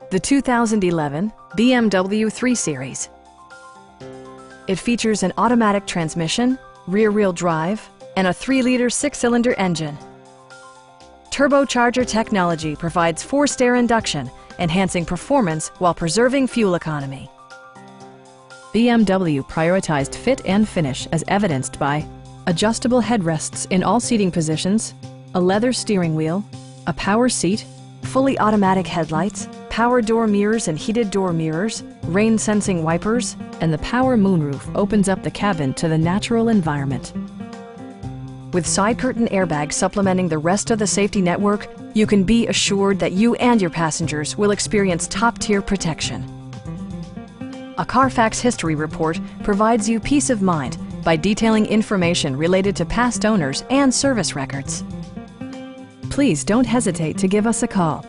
The 2011 BMW 3 Series. It features an automatic transmission, rear-wheel drive, and a 3-liter 6-cylinder engine. Turbocharger technology provides forced air induction, enhancing performance while preserving fuel economy. BMW prioritized fit and finish as evidenced by adjustable headrests in all seating positions, a leather steering wheel, a power seat, fully automatic headlights, power door mirrors and heated door mirrors, rain-sensing wipers, and the power moonroof opens up the cabin to the natural environment. With side curtain airbags supplementing the rest of the safety network, you can be assured that you and your passengers will experience top-tier protection. A Carfax history report provides you peace of mind by detailing information related to past owners and service records. Please don't hesitate to give us a call.